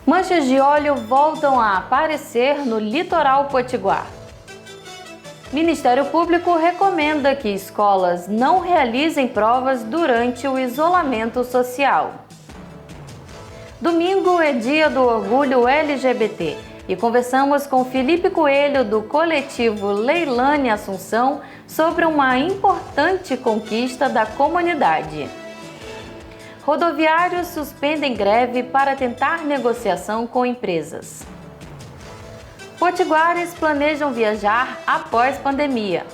Manchas de óleo voltam a aparecer no litoral potiguar. Ministério Público recomenda que escolas não realizem provas durante o isolamento social. Domingo é dia do orgulho LGBT e conversamos com Felipe Coelho, do coletivo Leilane Assunção, sobre uma importante conquista da comunidade. Rodoviários suspendem greve para tentar negociação com empresas. Potiguares planejam viajar após pandemia.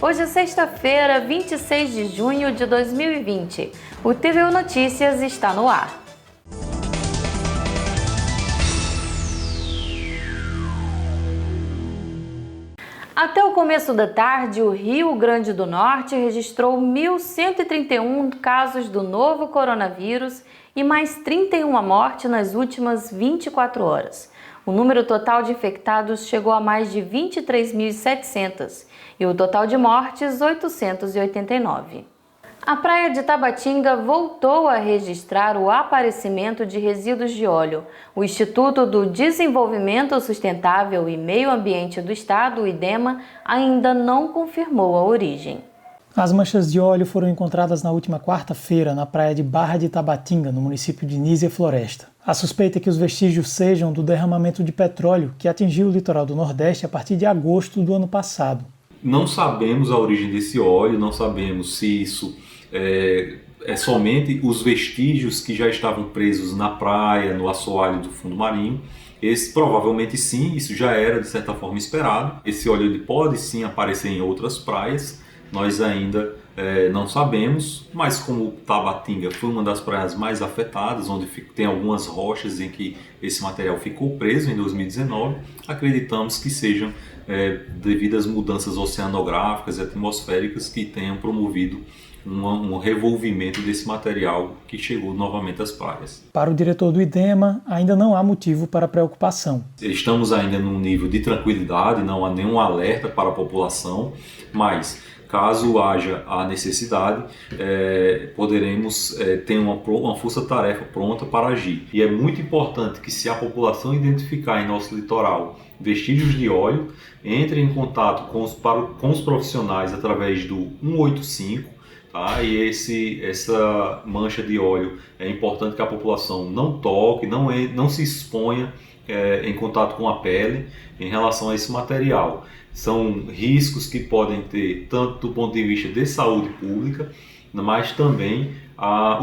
Hoje é sexta-feira, 26 de junho de 2020. O TVU Notícias está no ar. Até o começo da tarde, o Rio Grande do Norte registrou 1.131 casos do novo coronavírus e mais 31 mortes nas últimas 24 horas. O número total de infectados chegou a mais de 23.700 e o total de mortes, 889. A praia de Tabatinga voltou a registrar o aparecimento de resíduos de óleo. O Instituto do Desenvolvimento Sustentável e Meio Ambiente do Estado, o IDEMA, ainda não confirmou a origem. As manchas de óleo foram encontradas na última quarta-feira na praia de Barra de Tabatinga, no município de Nísia Floresta. A suspeita é que os vestígios sejam do derramamento de petróleo que atingiu o litoral do Nordeste a partir de agosto do ano passado. Não sabemos a origem desse óleo, não sabemos se isso é somente os vestígios que já estavam presos na praia, no assoalho do fundo marinho. Esse provavelmente sim, isso já era de certa forma esperado. Esse óleo ele pode sim aparecer em outras praias, nós ainda não sabemos, mas como Tabatinga foi uma das praias mais afetadas, onde tem algumas rochas em que esse material ficou preso em 2019, acreditamos que sejam devido às mudanças oceanográficas e atmosféricas que tenham promovido um revolvimento desse material que chegou novamente às praias. Para o diretor do IDEMA, ainda não há motivo para preocupação. Estamos ainda num nível de tranquilidade, não há nenhum alerta para a população, mas caso haja a necessidade, poderemos ter uma força-tarefa pronta para agir. E é muito importante que, se a população identificar em nosso litoral vestígios de óleo, entre em contato com os profissionais através do 185, tá? E essa mancha de óleo é importante que a população não toque, não se exponha em contato com a pele em relação a esse material. São riscos que podem ter tanto do ponto de vista de saúde pública, mas também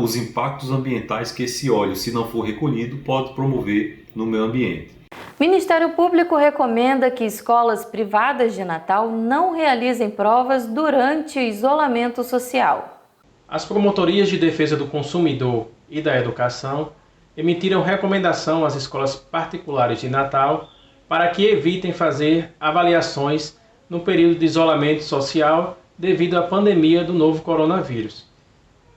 os impactos ambientais que esse óleo, se não for recolhido, pode promover no meio ambiente. Ministério Público recomenda que escolas privadas de Natal não realizem provas durante o isolamento social. As promotorias de defesa do consumidor e da educação emitiram recomendação às escolas particulares de Natal para que evitem fazer avaliações no período de isolamento social devido à pandemia do novo coronavírus.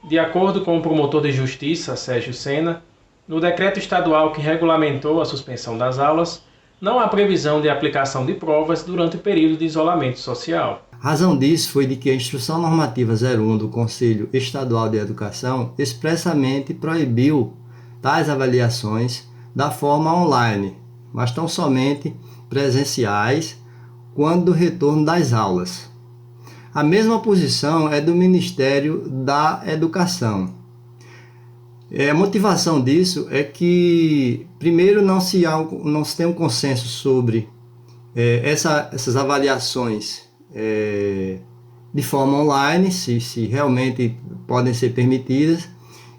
De acordo com o promotor de justiça, Sérgio Sena, no decreto estadual que regulamentou a suspensão das aulas, não há previsão de aplicação de provas durante o período de isolamento social. A razão disso foi de que a Instrução Normativa 01 do Conselho Estadual de Educação expressamente proibiu tais avaliações da forma online, mas tão somente presenciais quando do retorno das aulas. A mesma posição é do Ministério da Educação. A motivação disso é que, primeiro, não se tem um consenso sobre essas avaliações de forma online, se realmente podem ser permitidas.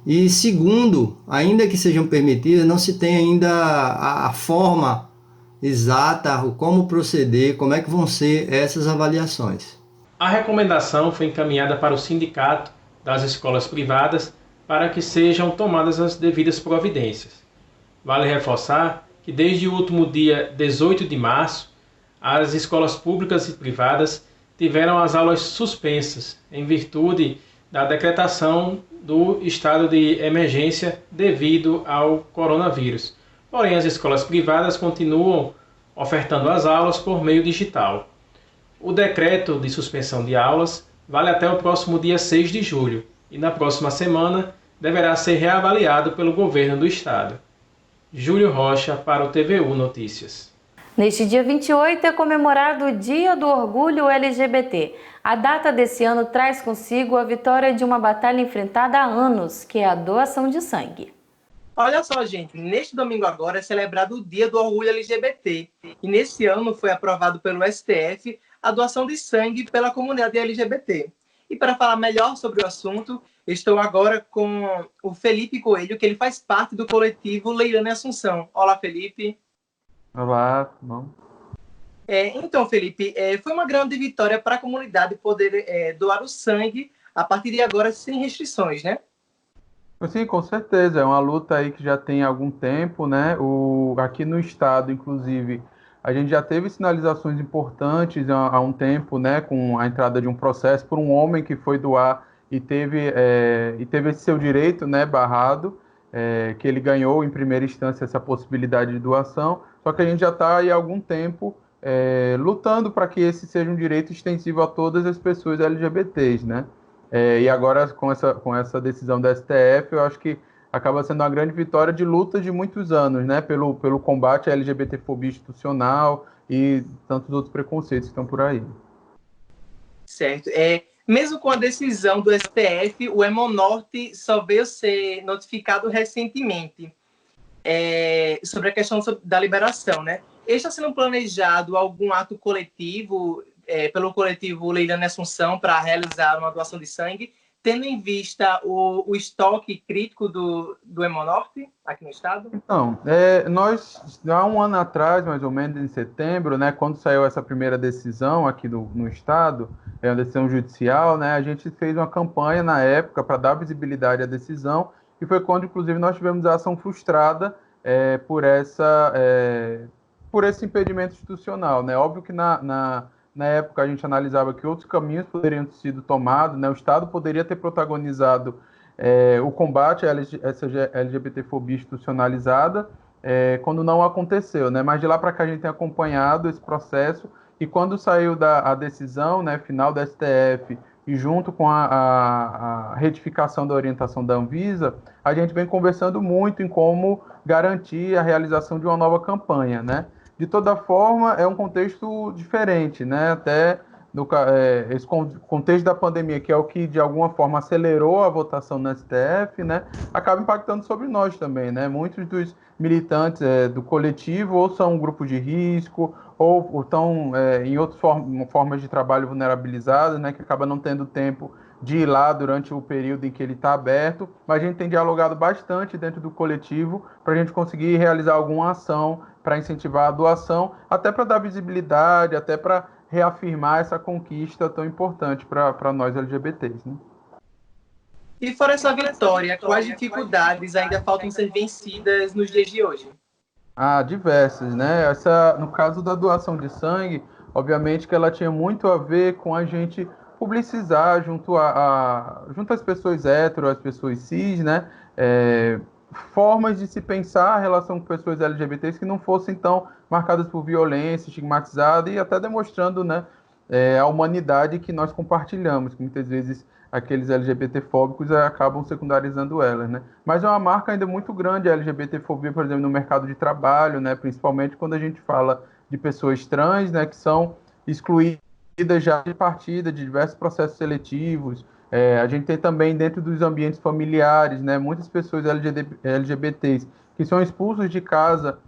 E, segundo, ainda que sejam permitidas, não se tem ainda a forma exata, como proceder, como é que vão ser essas avaliações. A recomendação foi encaminhada para o Sindicato das Escolas Privadas para que sejam tomadas as devidas providências. Vale reforçar que desde o último dia 18 de março, as escolas públicas e privadas tiveram as aulas suspensas em virtude da decretação do estado de emergência devido ao coronavírus. Porém, as escolas privadas continuam ofertando as aulas por meio digital. O decreto de suspensão de aulas vale até o próximo dia 6 de julho e na próxima semana deverá ser reavaliado pelo governo do estado. Júlio Rocha para o TVU Notícias. Neste dia 28 é comemorado o Dia do Orgulho LGBT. A data desse ano traz consigo a vitória de uma batalha enfrentada há anos, que é a doação de sangue. Olha só, gente, neste domingo agora é celebrado o Dia do Orgulho LGBT. E nesse ano foi aprovado pelo STF a doação de sangue pela comunidade LGBT. E para falar melhor sobre o assunto, estou agora com o Felipe Coelho, que ele faz parte do coletivo Leilane Assunção. Olá, Felipe. Olá, tudo bom? Então, Felipe, foi uma grande vitória para a comunidade poder doar o sangue a partir de agora sem restrições, né? Sim, com certeza. É uma luta aí que já tem algum tempo, né? Aqui no estado, inclusive, a gente já teve sinalizações importantes há um tempo, né? Com a entrada de um processo por um homem que foi doar e teve esse seu direito, né, barrado, que ele ganhou em primeira instância essa possibilidade de doação. Só que a gente já está aí há algum tempo lutando para que esse seja um direito extensivo a todas as pessoas LGBTs, né? E agora, com essa decisão da STF, eu acho que acaba sendo uma grande vitória de luta de muitos anos, né? Pelo combate à LGBTfobia institucional e tantos outros preconceitos que estão por aí. Certo. Mesmo com a decisão do STF, o Hemonorte só veio ser notificado recentemente sobre a questão da liberação, né? Está sendo planejado algum ato coletivo pelo coletivo Leilane Assunção para realizar uma doação de sangue, tendo em vista o estoque crítico do Hemonorte aqui no estado? Então, nós, há um ano atrás, mais ou menos em setembro, né, quando saiu essa primeira decisão aqui no estado, uma decisão judicial, né, a gente fez uma campanha na época para dar visibilidade à decisão, e foi quando, inclusive, nós tivemos a ação frustrada por esse impedimento institucional, né? Óbvio que na época a gente analisava que outros caminhos poderiam ter sido tomados, né? O Estado poderia ter protagonizado o combate à essa LGBTfobia institucionalizada, quando não aconteceu, né? Mas de lá para cá a gente tem acompanhado esse processo, e quando saiu a decisão, né, final da STF, e junto com a retificação da orientação da Anvisa, a gente vem conversando muito em como garantir a realização de uma nova campanha, né? De toda forma, é um contexto diferente, né? Até esse contexto da pandemia, que é o que de alguma forma acelerou a votação no STF, né? Acaba impactando sobre nós também, né? Muitos dos militantes do coletivo ou são um grupo de risco ou estão em outras formas de trabalho vulnerabilizadas, né? Que acaba não tendo tempo de ir lá durante o período em que ele está aberto, mas a gente tem dialogado bastante dentro do coletivo para a gente conseguir realizar alguma ação para incentivar a doação, até para dar visibilidade, até para reafirmar essa conquista tão importante para nós LGBTs, né? E fora essa vitória, quais dificuldades ainda faltam ser vencidas nos dias de hoje? Diversas, né? No caso da doação de sangue, obviamente que ela tinha muito a ver com a gente publicizar junto às pessoas hétero, às pessoas cis, né? Formas de se pensar a relação com pessoas LGBTs que não fossem tão marcadas por violência, estigmatizadas e até demonstrando, né, a humanidade que nós compartilhamos, que muitas vezes aqueles LGBTfóbicos acabam secundarizando elas, né? Mas é uma marca ainda muito grande a LGBTfobia, por exemplo, no mercado de trabalho, né? Principalmente quando a gente fala de pessoas trans, né, que são excluídas já de partida de diversos processos seletivos. A gente tem também dentro dos ambientes familiares, né, muitas pessoas LGBTs que são expulsos de casa,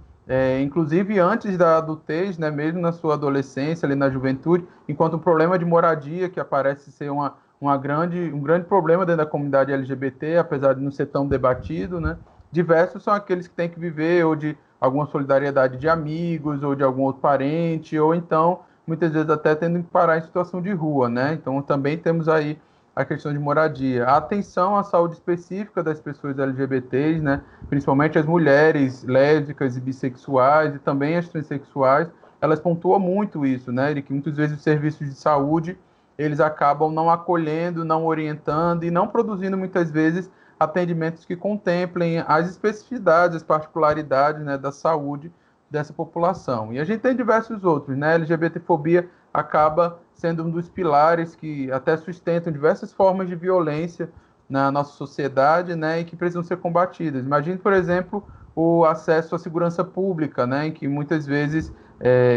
inclusive antes da adultez, né, mesmo na sua adolescência, ali na juventude, enquanto um problema de moradia que aparece ser um grande problema dentro da comunidade LGBT, apesar de não ser tão debatido, né? Diversos são aqueles que têm que viver ou de alguma solidariedade de amigos ou de algum outro parente, ou então, muitas vezes até tendo que parar em situação de rua, né? Então, também temos aí a questão de moradia. A atenção à saúde específica das pessoas LGBTs, né? Principalmente as mulheres lésbicas e bissexuais e também as transexuais, elas pontuam muito isso, né? De que muitas vezes os serviços de saúde eles acabam não acolhendo, não orientando e não produzindo muitas vezes atendimentos que contemplem as especificidades, as particularidades, né, da saúde dessa população. E a gente tem diversos outros, né? A LGBTfobia acaba sendo um dos pilares que até sustentam diversas formas de violência na nossa sociedade, né, e que precisam ser combatidas. Imagine, por exemplo, o acesso à segurança pública, né, em que muitas vezes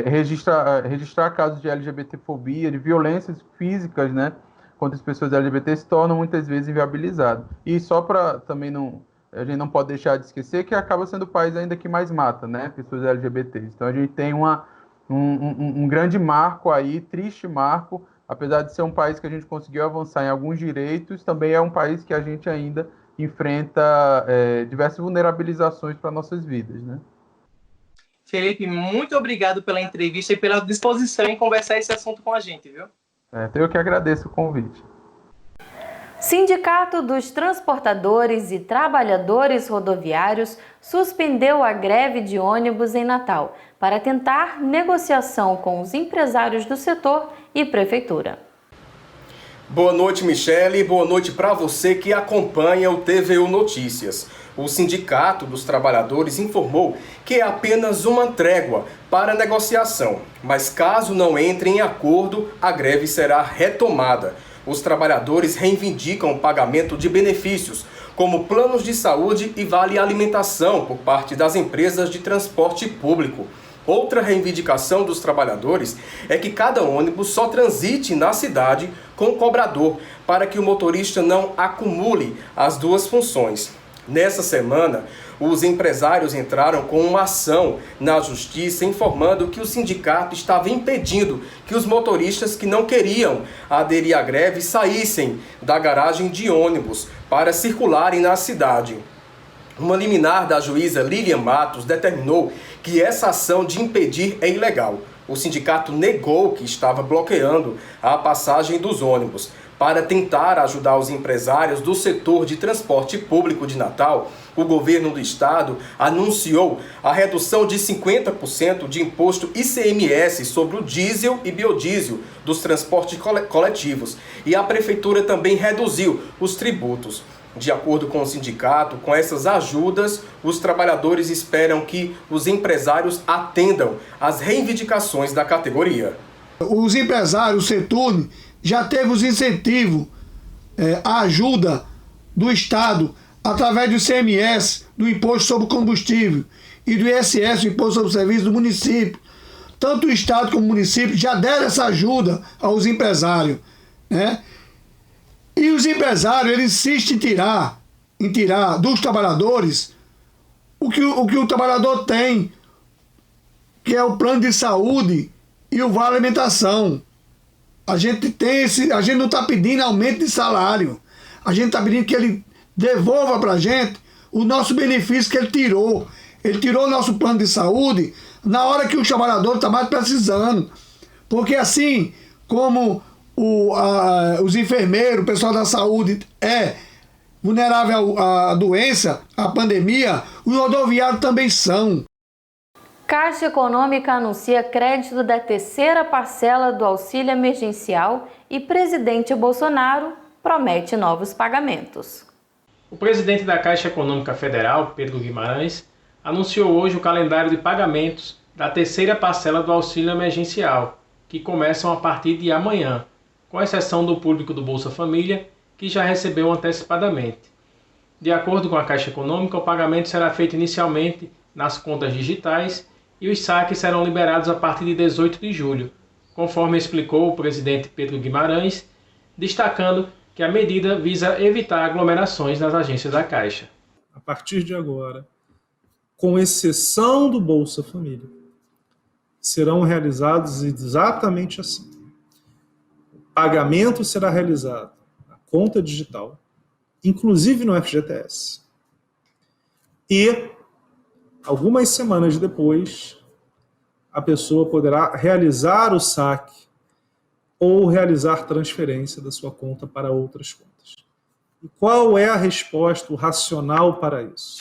registrar casos de LGBTfobia, de violências físicas, né, contra as pessoas LGBT se tornam muitas vezes inviabilizado. E só para também a gente não pode deixar de esquecer que acaba sendo o país ainda que mais mata, né, pessoas LGBTs. Então a gente tem um grande marco aí, triste marco, apesar de ser um país que a gente conseguiu avançar em alguns direitos, também é um país que a gente ainda enfrenta diversas vulnerabilizações para nossas vidas, né? Felipe, muito obrigado pela entrevista e pela disposição em conversar esse assunto com a gente, viu? Eu que agradeço o convite. Sindicato dos Transportadores e Trabalhadores Rodoviários suspendeu a greve de ônibus em Natal para tentar negociação com os empresários do setor e prefeitura. Boa noite, Michele. Boa noite para você que acompanha o TVU Notícias. O Sindicato dos Trabalhadores informou que é apenas uma trégua para negociação, mas caso não entre em acordo, a greve será retomada. Os trabalhadores reivindicam o pagamento de benefícios, como planos de saúde e vale alimentação por parte das empresas de transporte público. Outra reivindicação dos trabalhadores é que cada ônibus só transite na cidade com cobrador, para que o motorista não acumule as duas funções. Nessa semana, os empresários entraram com uma ação na justiça informando que o sindicato estava impedindo que os motoristas que não queriam aderir à greve saíssem da garagem de ônibus para circularem na cidade. Uma liminar da juíza Lilian Matos determinou que essa ação de impedir é ilegal. O sindicato negou que estava bloqueando a passagem dos ônibus. Para tentar ajudar os empresários do setor de transporte público de Natal, o governo do estado anunciou a redução de 50% de imposto ICMS sobre o diesel e biodiesel dos transportes coletivos. E a prefeitura também reduziu os tributos. De acordo com o sindicato, com essas ajudas, os trabalhadores esperam que os empresários atendam às reivindicações da categoria. Os empresários, o setor, já teve os incentivos, a ajuda do Estado, através do ICMS, do Imposto sobre Combustível, e do ISS, o Imposto sobre Serviço do município. Tanto o Estado como o município já deram essa ajuda aos empresários, né? E os empresários, eles insistem em tirar dos trabalhadores o que o trabalhador tem, que é o plano de saúde e o vale alimentação. A gente não está pedindo aumento de salário. A gente está pedindo que ele devolva para a gente o nosso benefício que ele tirou. Ele tirou o nosso plano de saúde na hora que o trabalhador está mais precisando. Porque assim como os enfermeiros, o pessoal da saúde é vulnerável à doença, à pandemia, os rodoviários também são. Caixa Econômica anuncia crédito da terceira parcela do auxílio emergencial e presidente Bolsonaro promete novos pagamentos. O presidente da Caixa Econômica Federal, Pedro Guimarães, anunciou hoje o calendário de pagamentos da terceira parcela do auxílio emergencial, que começam a partir de amanhã, com exceção do público do Bolsa Família, que já recebeu antecipadamente. De acordo com a Caixa Econômica, o pagamento será feito inicialmente nas contas digitais e os saques serão liberados a partir de 18 de julho, conforme explicou o presidente Pedro Guimarães, destacando que a medida visa evitar aglomerações nas agências da Caixa. A partir de agora, com exceção do Bolsa Família, serão realizados exatamente assim. O pagamento será realizado na conta digital, inclusive no FGTS. E, algumas semanas depois, a pessoa poderá realizar o saque ou realizar transferência da sua conta para outras contas. E qual é a resposta, o racional para isso?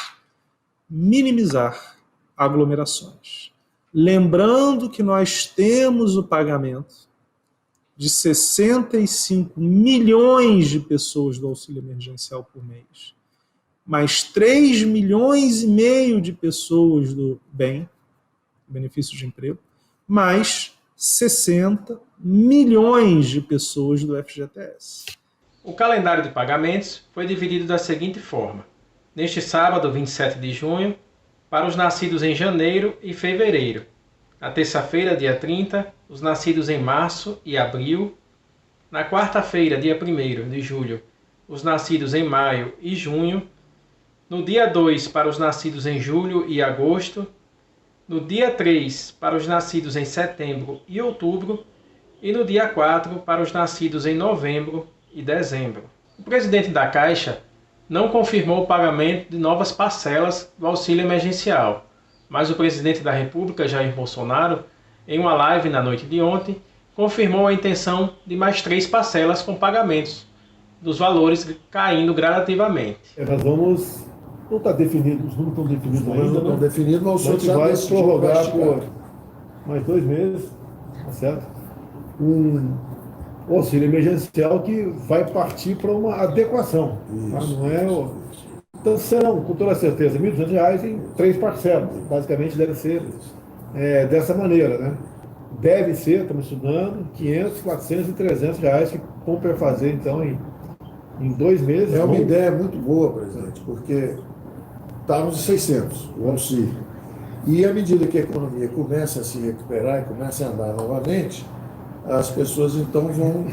Minimizar aglomerações. Lembrando que nós temos o pagamento de 65 milhões de pessoas do auxílio emergencial por mês, mais 3 milhões e meio de pessoas do BEM, benefício de emprego, mais 60 milhões de pessoas do FGTS. O calendário de pagamentos foi dividido da seguinte forma. Neste sábado, 27 de junho, para os nascidos em janeiro e fevereiro. Na terça-feira, dia 30, os nascidos em março e abril. Na quarta-feira, dia 1º de julho, os nascidos em maio e junho. No dia 2, para os nascidos em julho e agosto. No dia 3, para os nascidos em setembro e outubro. E no dia 4, para os nascidos em novembro e dezembro. O presidente da Caixa não confirmou o pagamento de novas parcelas do auxílio emergencial, mas o presidente da República, Jair Bolsonaro, em uma live na noite de ontem, confirmou a intenção de mais 3 parcelas com pagamentos dos valores caindo gradativamente. Nós vamos... Não está definido, os números estão definidos ainda. Não estão definidos, mas o senhor já vai prorrogar por mais 2 meses, tá certo? Um auxílio emergencial que vai partir para uma adequação. Tá? Não é... Então serão, com toda certeza, R$ 1.200 em 3 parcelas. Basicamente deve ser dessa maneira, né? Deve ser, estamos estudando, R$ 500, R$ 400 e R$ 300 que vão para fazer, então, em 2 meses. É uma ideia muito boa, presidente, porque estávamos em 600, o auxílio. E à medida que a economia começa a se recuperar e começa a andar novamente, as pessoas então vão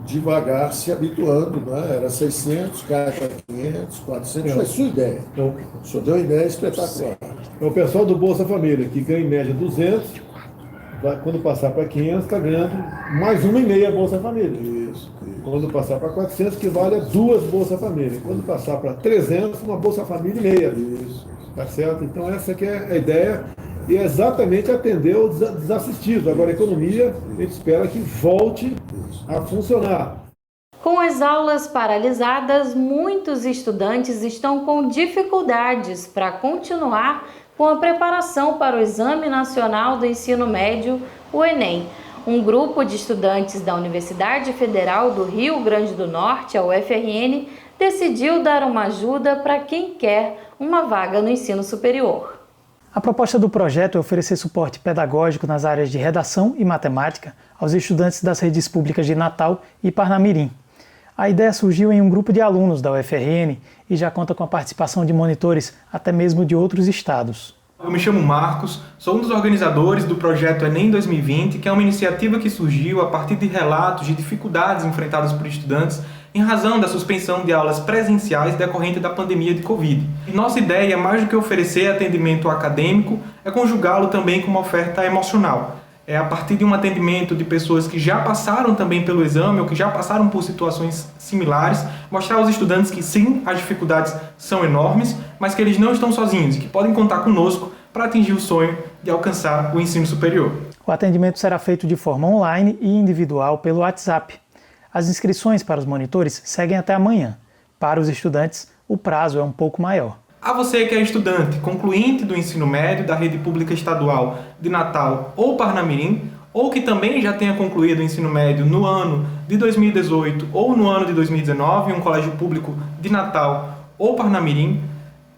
devagar se habituando, né? Era 600, cai para 500, 400, foi a sua ideia. Então, o senhor deu uma ideia espetacular. O pessoal do Bolsa Família, que ganha em média 200, quando passar para 500, está ganhando mais 1,5 Bolsa Família. Isso. Quando passar para 400, que vale a 2 Bolsa Família. Quando passar para 300, uma Bolsa Família e meia. Isso. Tá certo? Então essa que é a ideia e é exatamente atender os desassistidos. Agora a economia, a gente espera que volte a funcionar. Com as aulas paralisadas, muitos estudantes estão com dificuldades para continuar com a preparação para o Exame Nacional do Ensino Médio, o Enem. Um grupo de estudantes da Universidade Federal do Rio Grande do Norte, a UFRN, decidiu dar uma ajuda para quem quer uma vaga no ensino superior. A proposta do projeto é oferecer suporte pedagógico nas áreas de redação e matemática aos estudantes das redes públicas de Natal e Parnamirim. A ideia surgiu em um grupo de alunos da UFRN e já conta com a participação de monitores até mesmo de outros estados. Eu me chamo Marcos, sou um dos organizadores do projeto Enem 2020, que é uma iniciativa que surgiu a partir de relatos de dificuldades enfrentadas por estudantes em razão da suspensão de aulas presenciais decorrente da pandemia de Covid. E nossa ideia, mais do que oferecer atendimento acadêmico, é conjugá-lo também com uma oferta emocional. É a partir de um atendimento de pessoas que já passaram também pelo exame ou que já passaram por situações similares, mostrar aos estudantes que sim, as dificuldades são enormes, mas que eles não estão sozinhos e que podem contar conosco para atingir o sonho de alcançar o ensino superior. O atendimento será feito de forma online e individual pelo WhatsApp. As inscrições para os monitores seguem até amanhã. Para os estudantes, o prazo é um pouco maior. A você que é estudante, concluinte do ensino médio da rede pública estadual de Natal ou Parnamirim, ou que também já tenha concluído o ensino médio no ano de 2018 ou no ano de 2019 em um colégio público de Natal ou Parnamirim,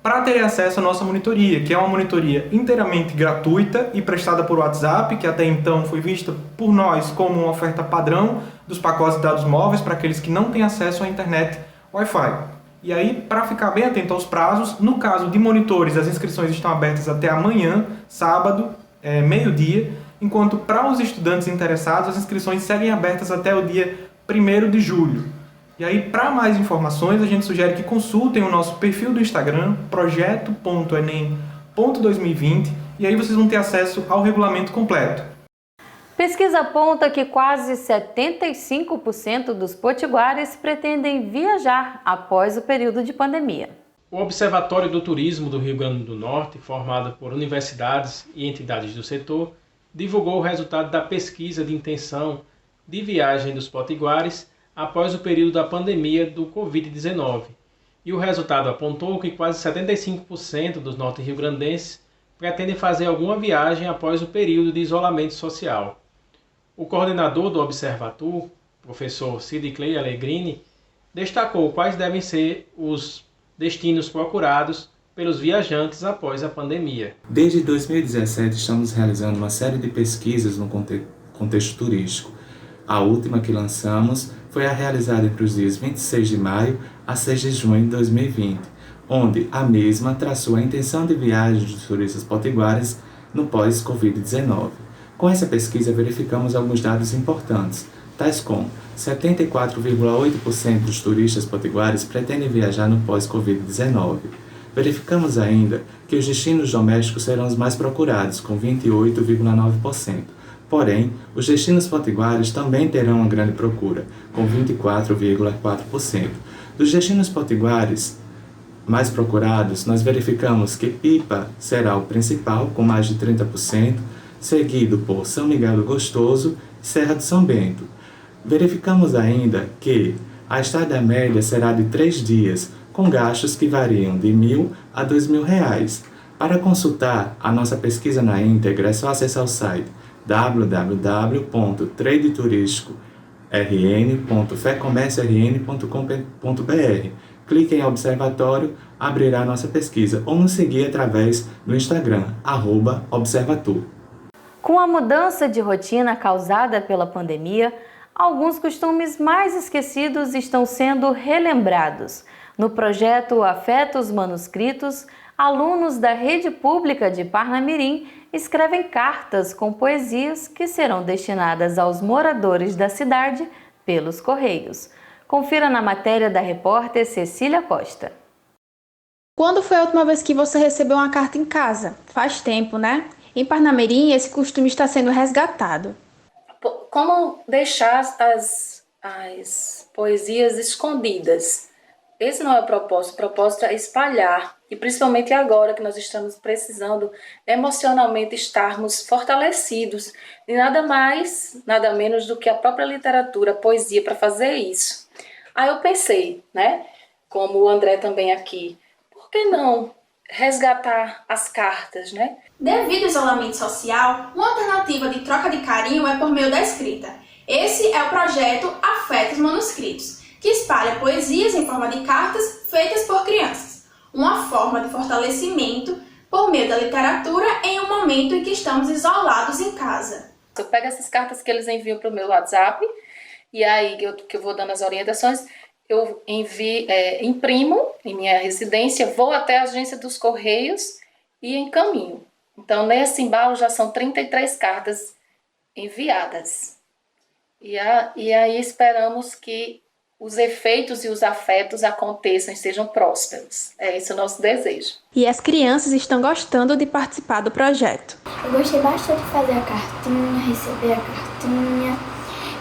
para ter acesso à nossa monitoria, que é uma monitoria inteiramente gratuita e prestada por WhatsApp, que até então foi vista por nós como uma oferta padrão dos pacotes de dados móveis para aqueles que não têm acesso à internet Wi-Fi. E aí, para ficar bem atento aos prazos, no caso de monitores, as inscrições estão abertas até amanhã, sábado, meio-dia, enquanto para os estudantes interessados, as inscrições seguem abertas até o dia 1º de julho. E aí, para mais informações, a gente sugere que consultem o nosso perfil do Instagram, projeto.enem.2020, e aí vocês vão ter acesso ao regulamento completo. Pesquisa aponta que quase 75% dos potiguares pretendem viajar após o período de pandemia. O Observatório do Turismo do Rio Grande do Norte, formado por universidades e entidades do setor, divulgou o resultado da pesquisa de intenção de viagem dos potiguares após o período da pandemia do Covid-19. E o resultado apontou que quase 75% dos norte-riograndenses pretendem fazer alguma viagem após o período de isolamento social. O coordenador do Observatur, professor Sidicley Allegrini, destacou quais devem ser os destinos procurados pelos viajantes após a pandemia. Desde 2017 estamos realizando uma série de pesquisas no contexto turístico. A última que lançamos foi a realizada entre os dias 26 de maio a 6 de junho de 2020, onde a mesma traçou a intenção de viagem dos turistas potiguares no pós-Covid-19. Com essa pesquisa, verificamos alguns dados importantes, tais como 74,8% dos turistas potiguares pretendem viajar no pós-Covid-19. Verificamos ainda que os destinos domésticos serão os mais procurados, com 28,9%. Porém, os destinos potiguares também terão uma grande procura, com 24,4%. Dos destinos potiguares mais procurados, nós verificamos que Pipa será o principal, com mais de 30%, seguido por São Miguel do Gostoso e Serra do São Bento. Verificamos ainda que a estada média será de 3 dias, com gastos que variam de R$1.000 a R$2.000. Para consultar a nossa pesquisa na íntegra, é só acessar o site www.tradeturístico.rn.fecomérciorn.com.br. Clique em Observatório, abrirá a nossa pesquisa, ou nos seguir através do Instagram, @observatur. Com a mudança de rotina causada pela pandemia, alguns costumes mais esquecidos estão sendo relembrados. No projeto Afetos Manuscritos, alunos da Rede Pública de Parnamirim escrevem cartas com poesias que serão destinadas aos moradores da cidade pelos Correios. Confira na matéria da repórter Cecília Costa. Quando foi a última vez que você recebeu uma carta em casa? Faz tempo, né? Em Parnamirim, esse costume está sendo resgatado. Como deixar as poesias escondidas? Esse não é o propósito. O propósito é espalhar. E principalmente agora que nós estamos precisando emocionalmente estarmos fortalecidos. E nada mais, nada menos do que a própria literatura, a poesia, para fazer isso. Aí eu pensei, né? Como o André também aqui, por que não resgatar as cartas, né? Devido ao isolamento social, uma alternativa de troca de carinho é por meio da escrita. Esse é o projeto Afetos Manuscritos, que espalha poesias em forma de cartas feitas por crianças. Uma forma de fortalecimento por meio da literatura em um momento em que estamos isolados em casa. Eu pego essas cartas que eles enviam para o meu WhatsApp, e aí que eu vou dando as orientações, eu imprimo em minha residência, vou até a agência dos Correios e encaminho. Então, nesse embalo já são 33 cartas enviadas. E aí esperamos que os efeitos e os afetos aconteçam e sejam prósperos. É esse o nosso desejo. E as crianças estão gostando de participar do projeto. Eu gostei bastante de fazer a cartinha, receber a cartinha.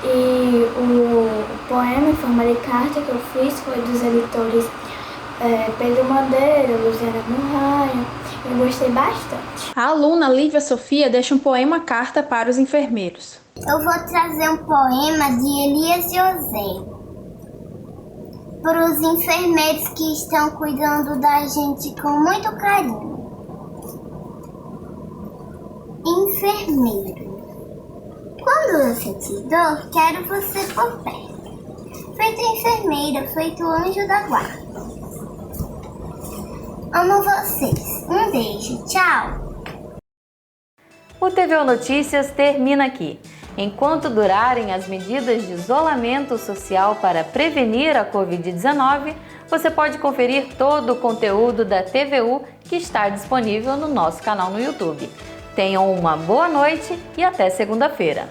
E o poema em forma de carta que eu fiz foi dos editores Pedro Madeira, Luciana Murraia. Eu gostei bastante. A aluna Lívia Sofia deixa um poema-carta para os enfermeiros. Eu vou trazer um poema de Elias José para os enfermeiros que estão cuidando da gente com muito carinho. Enfermeiro. Quando eu sentir dor, quero você por perto. Feito enfermeira, feito anjo da guarda. Amo vocês. Um beijo. Tchau. O TVU Notícias termina aqui. Enquanto durarem as medidas de isolamento social para prevenir a Covid-19, você pode conferir todo o conteúdo da TVU que está disponível no nosso canal no YouTube. Tenham uma boa noite e até segunda-feira.